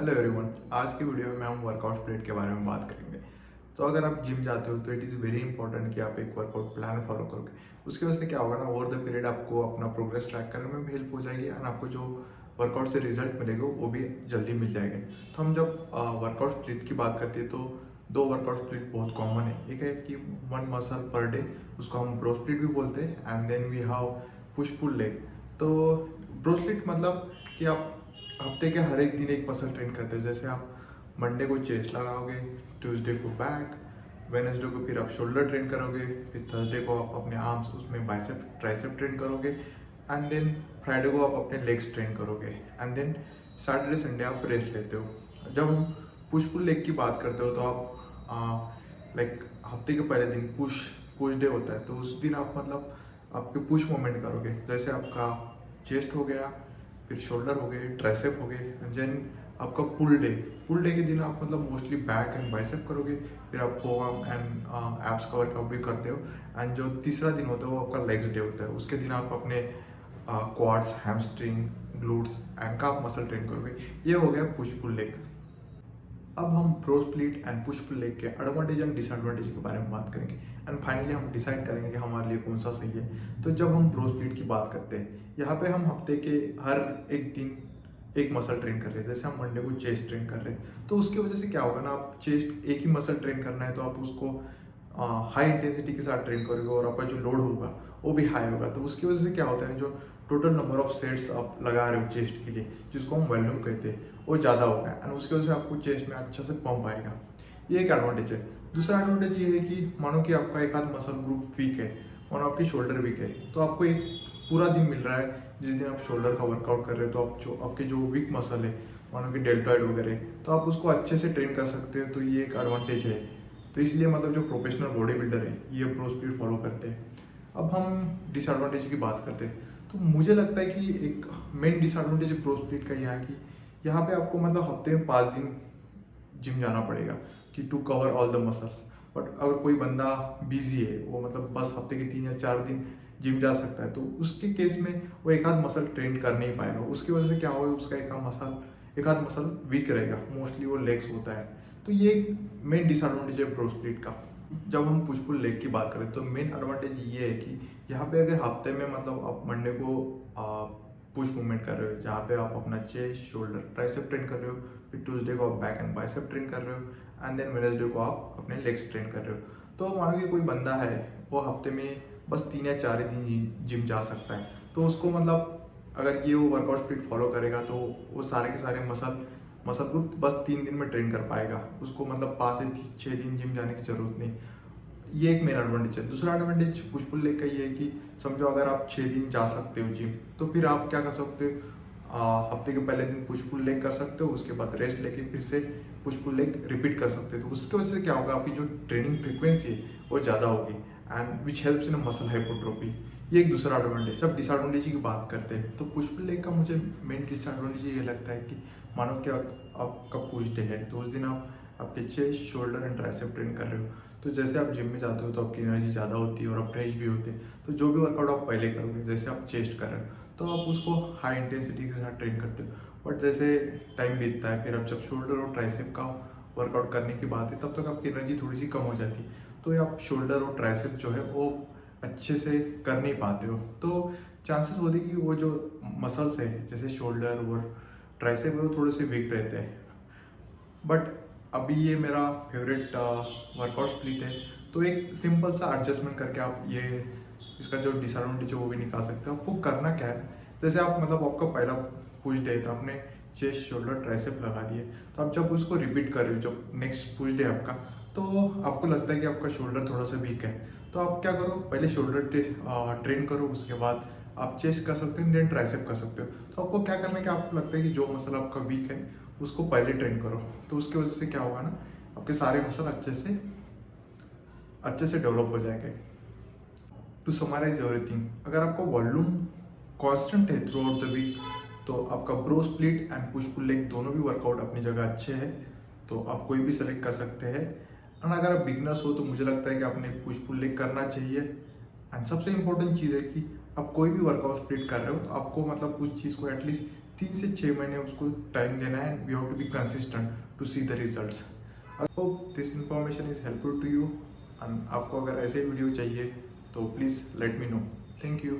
Hello everyone. आज की video में हम वर्कआउट स्प्लिट के बारे में बात करेंगे। तो अगर आप जिम जाते हो तो इट इज़ वेरी इंपॉर्टेंट कि आप एक वर्कआउट प्लान फॉलो करोगे। उसकी वजह से क्या होगा ना, ओवर द पीरियड आपको अपना प्रोग्रेस ट्रैक करने में भी हेल्प हो जाएगी एंड आपको जो वर्कआउट से रिजल्ट मिलेगा वो भी जल्दी मिल जाएगा। तो हम जब वर्कआउट स्प्लिट की बात करते हैं तो दो वर्कआउट स्प्लिट बहुत कॉमन है। एक है कि वन मसल पर डे, उसको हम ब्रो स्प्लिट भी बोलते हैं, and then we have push pull leg. तो ब्रो स्प्लिट मतलब कि आप हफ्ते के हर एक दिन एक मसल ट्रेन करते हैं। जैसे आप मंडे को चेस्ट लगाओगे, ट्यूसडे को बैक, वेनसडे को फिर आप शोल्डर ट्रेन करोगे, फिर थर्सडे को आप अपने आर्म्स उसमें बाइसेप ट्राइसेप ट्रेन करोगे, एंड देन फ्राइडे को आप अपने लेग्स ट्रेन करोगे, एंड देन सैटरडे संडे आप रेस्ट लेते हो। जब हम पुश पुल लेग की बात करते हो तो आप लाइक हफ्ते के पहले दिन पुश पुश डे होता है, तो उस दिन आप मतलब आपके पुश मोमेंट करोगे। जैसे आपका चेस्ट हो गया, फिर शोल्डर हो गए, ट्राइसेप हो गए, देन आपका पुल डे के दिन आप मतलब मोस्टली बैक एंड बाइसेप करोगे, फिर आप फोम एंड एब्स का वर्कआउट भी करते हो। एंड जो तीसरा दिन होता है वो आपका लेग्स डे होता है, उसके दिन आप अपने quads, hamstring, glutes and calf muscle train करोगे। ये हो गया पुश पुल लेग। अब हम bro split and push pull leg के एडवांटेज एंड डिसएडवांटेज के बारे में बात करेंगे, एंड फाइनली हम डिसाइड करेंगे कि हमारे लिए कौन सा सही है। तो जब हम प्रो स्प्लिट की बात करते हैं, यहाँ पे हम हफ्ते के हर एक दिन एक मसल ट्रेन कर रहे हैं। जैसे हम मंडे को चेस्ट ट्रेन कर रहे हैं, तो उसकी वजह से क्या होगा ना, आप चेस्ट एक ही मसल ट्रेन करना है तो आप उसको हाई इंटेंसिटी के साथ ट्रेन करोगे और आपका जो लोड होगा वो भी हाई होगा। तो उसकी वजह से क्या होता है, जो टोटल नंबर ऑफ सेट्स आप लगा रहे हो चेस्ट के लिए, जिसको हम वॉल्यूम कहते हैं, वो ज़्यादा होगा एंड उसकी वजह से आपको चेस्ट में अच्छा से पंप आएगा। ये एक एडवांटेज है। दूसरा एडवांटेज ये है कि मानो कि आपका एक आध मसल ग्रुप वीक है, मानो आपकी शोल्डर वीक है, तो आपको एक पूरा दिन मिल रहा है जिस दिन आप शोल्डर का वर्कआउट कर रहे हो, तो आप जो आपके जो वीक मसल है, मानो कि डेल्टॉइड वगैरह, तो आप उसको अच्छे से ट्रेन कर सकते हो। तो ये एक एडवांटेज है। तो इसलिए मतलब जो प्रोफेशनल बॉडी बिल्डर है ये प्रो स्प्लिट फॉलो करते हैं। अब हम डिसएडवांटेज की बात करते हैं, तो मुझे लगता है कि एक मेन डिसएडवांटेज प्रो स्प्लिट का यह है कि यहाँ पे आपको मतलब हफ्ते में 5 दिन जिम जाना पड़ेगा कि to cover all the muscles. But अगर कोई बंदा बिजी है, वो मतलब बस हफ्ते के 3 या 4 दिन जिम जा सकता है, तो उसके केस में वो एक आध मसल ट्रेन कर नहीं पाएगा। उसकी वजह से क्या होगा, उसका एक आध मसल वीक रहेगा, मोस्टली वो लेग्स होता है। तो ये मेन डिसएडवांटेज है प्रो स्प्लिट का। जब हम पुश पुल लेग की बात करें तो मेन एडवांटेज ये है कि यहाँ पे अगर हफ्ते में मतलब आप मंडे को पुश मूवमेंट कर रहे हो, जहाँ पे आप अपना चेस्ट, शोल्डर, ट्राइसेप ट्रेन कर रहे हो, फिर ट्यूसडे को आप बैक एंड बाइसेप ट्रेन कर रहे हो, एंड देन वेडनेसडे को आप अपने लेग्स ट्रेन कर रहे हो। तो मानो कि कोई बंदा है वो हफ्ते में बस 3 या 4 दिन जिम जा सकता है, तो उसको मतलब अगर ये वो वर्कआउट स्प्लिट फॉलो करेगा तो वो सारे के सारे मसल ग्रुप बस 3 दिन में ट्रेन कर पाएगा। उसको मतलब 5 से 6 दिन जिम जाने की जरूरत नहीं। ये एक मेन एडवांटेज है। दूसरा एडवांटेज पुश पुल लेग का ये है कि समझो अगर आप 6 दिन जा सकते हो जिम, तो फिर आप क्या कर सकते हो, हफ्ते के पहले दिन पुश पुल लेग कर सकते हो, उसके बाद रेस्ट लेके फिर से पुश पुल लेग रिपीट कर सकते हो। तो उसकी वजह से क्या होगा, आपकी जो ट्रेनिंग फ्रिक्वेंसी है वो ज़्यादा होगी and which helps in muscle hypertrophy. ये एक दूसरा एडवांटेज। अब डिसएडवांटेज की बात करते हैं तो पुश पुल लेग का मुझे मेन डिसएडवांटेज ये लगता है कि मानो कि आपका पुश डे है, तो उस दिन आप आपके chest, shoulder and tricep train कर रहे हो। तो जैसे आप जिम में जाते हो तो आपकी एनर्जी ज़्यादा होती है और आप फ्रेश भी होते हैं। तो जो भी वर्कआउट आप पहले करोगे, जैसे आप चेस्ट कर रहे हो तो आप उसको हाई इंटेंसिटी के साथ ट्रेन करते हो। बट जैसे टाइम बीतता है, फिर अब जब शोल्डर और ट्राइसेप का वर्कआउट करने की बात है, तब तक आपकी एनर्जी थोड़ी सी कम हो जाती है, तो आप शोल्डर और ट्राइसेप जो है वो अच्छे से कर नहीं पाते हो। तो चांसेस होते हैं कि वो जो मसल्स है जैसे शोल्डर और ट्राइसेप है वो थोड़े से वीक रहते हैं। बट अभी ये मेरा फेवरेट वर्कआउट स्प्लिट है, तो एक सिंपल सा एडजस्टमेंट करके आप ये इसका जो डिसएडवांटेज है वो भी निकाल सकते हो। आपको करना क्या है, जैसे आप मतलब आपका पहला पुश डे है तो आपने चेस्ट, शोल्डर, ट्राइसेप लगा दिए, तो आप जब उसको रिपीट कर रहे हो, जब नेक्स्ट पुश डे आपका, तो आपको लगता है कि आपका शोल्डर थोड़ा सा वीक है, तो आप क्या करो, पहले शोल्डर ट्रेन करो, उसके बाद आप चेस्ट कर सकते हो, देन ट्राइसेप कर सकते हो। तो आपको क्या करना है कि आपको लगता है कि जो मसल आपका वीक है उसको पहले ट्रेन करो। तो उसकी वजह से क्या होगा ना, आपके सारे मसल अच्छे से डेवलप हो जाएंगे। टू समराइज एवरीथिंग, अगर आपका वॉल्यूम कांस्टेंट है थ्रू आउट द वीक, तो आपका bro split and push pull leg दोनों भी वर्कआउट अपनी जगह अच्छे हैं, तो आप कोई भी सेलेक्ट कर सकते हैं। एंड अगर आप बिगनर्स हो तो मुझे लगता है कि आपने पुश पुल लेग करना चाहिए। एंड सबसे इंपॉर्टेंट चीज़ है कि आप कोई भी वर्कआउट स्प्लिट कर रहे हो तो आपको मतलब उस चीज़ को एटलीस्ट 3 से 6 महीने उसको टाइम देना है and we have to be consistent to see the results. I hope this information is helpful to you and आपको अगर ऐसे वीडियो चाहिए तो please let me know. Thank you.